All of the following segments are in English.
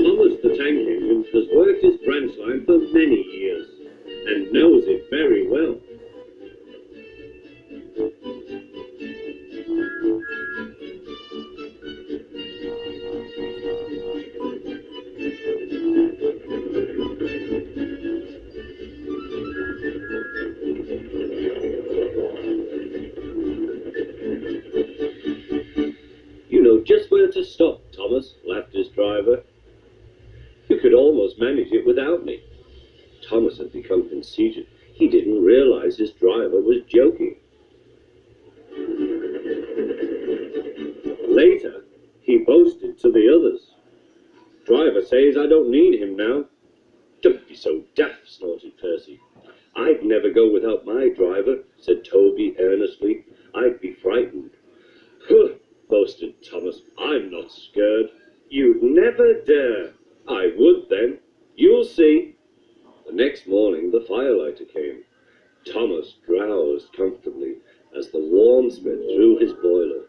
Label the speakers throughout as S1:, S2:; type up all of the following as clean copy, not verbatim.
S1: Thomas the tank engine has worked his branch line for many years and knows it very well. You know just where to stop, Thomas, laughed his driver. You could almost manage it without me. Thomas had become conceited. He didn't realize his driver was joking. Later, he boasted to the others. Driver says I don't need him now. Don't be so daft, snorted Percy. I'd never go without my driver, said Toby earnestly. I'd be frightened. Huh, boasted Thomas. I'm not scared. You'd never dare. I would then. You'll see. The next morning the firelighter came. Thomas drowsed comfortably as the warmth spread through his boiler.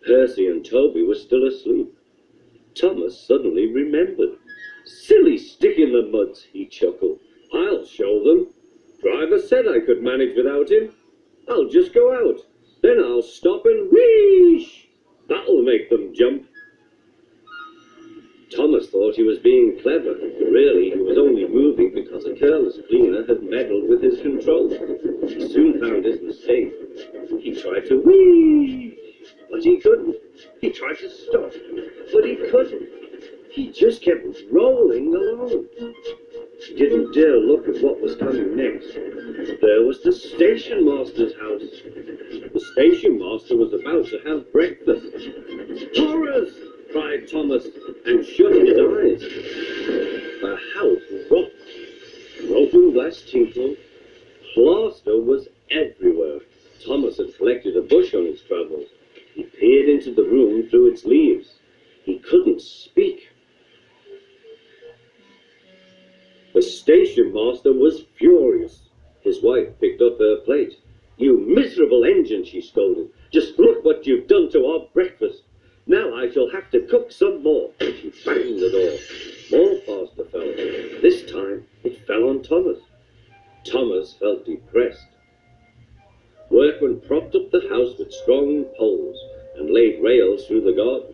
S1: Percy and Toby were still asleep. Thomas suddenly remembered. Silly stick in the muds, he chuckled. I'll show them. Driver said I could manage without him. I'll just go out. Then I'll stop and wheesh. That'll make them jump. Thomas thought he was being clever. Really, he was only moving because a careless cleaner had meddled with his controls. He soon found his mistake. He tried to whee, but he couldn't. He tried to stop, but he couldn't. He just kept rolling along. He didn't dare look at what was coming next. There was the station master's house. The station master was about to have breakfast. Horrors! Cried Thomas, and shut his eyes. The house rocked. Broken glass tinkled. Plaster was everywhere. Thomas had collected a bush on his travels. He peered into the room through its leaves. He couldn't speak. The station master was furious. His wife picked up her plate. You miserable engine, she scolded. Just look what you've done to our breakfast. Now I shall have to cook some more. She banged the door. More plaster fell. This time it fell on Thomas. Thomas felt depressed. Workmen propped up the house with strong poles and laid rails through the garden.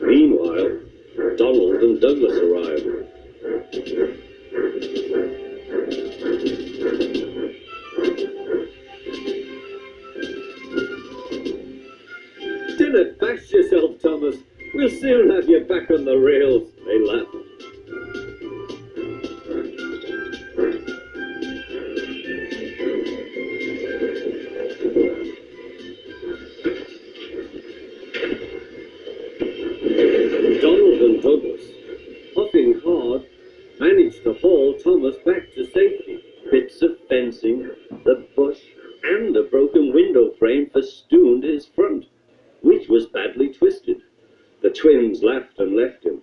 S1: Meanwhile, Donald and Douglas arrived. Dinner, bash yourself, Thomas. We'll soon have you back on the rails, they laughed. Donald and Douglas, puffing hard, managed to haul Thomas back to safety. Bits of fencing, the bush, and a broken window frame festooned his front, which was badly twisted. The twins laughed and left him.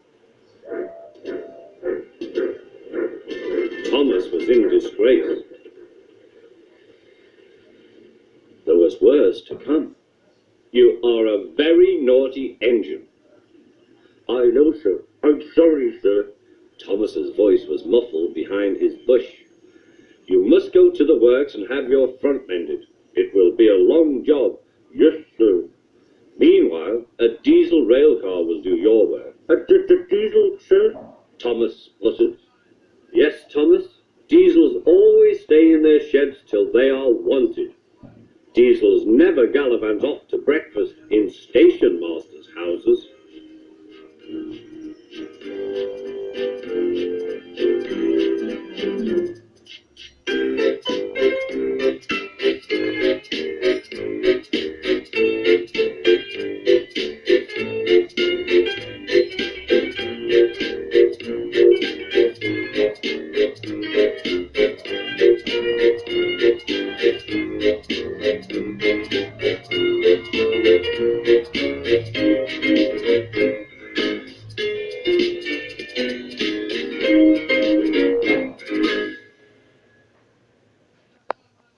S1: Thomas was in disgrace. There was worse to come. You are a very naughty engine. I know, sir. I'm sorry, sir. Thomas's voice was muffled behind his bush. You must go to the works and have your front mended. It will be a long job. Yes, sir. Meanwhile, a diesel rail car will do your work. A diesel, sir? Thomas spluttered. Yes, Thomas. Diesels always stay in their sheds till they are wanted. Diesels never gallivant off to breakfast in station masters' houses.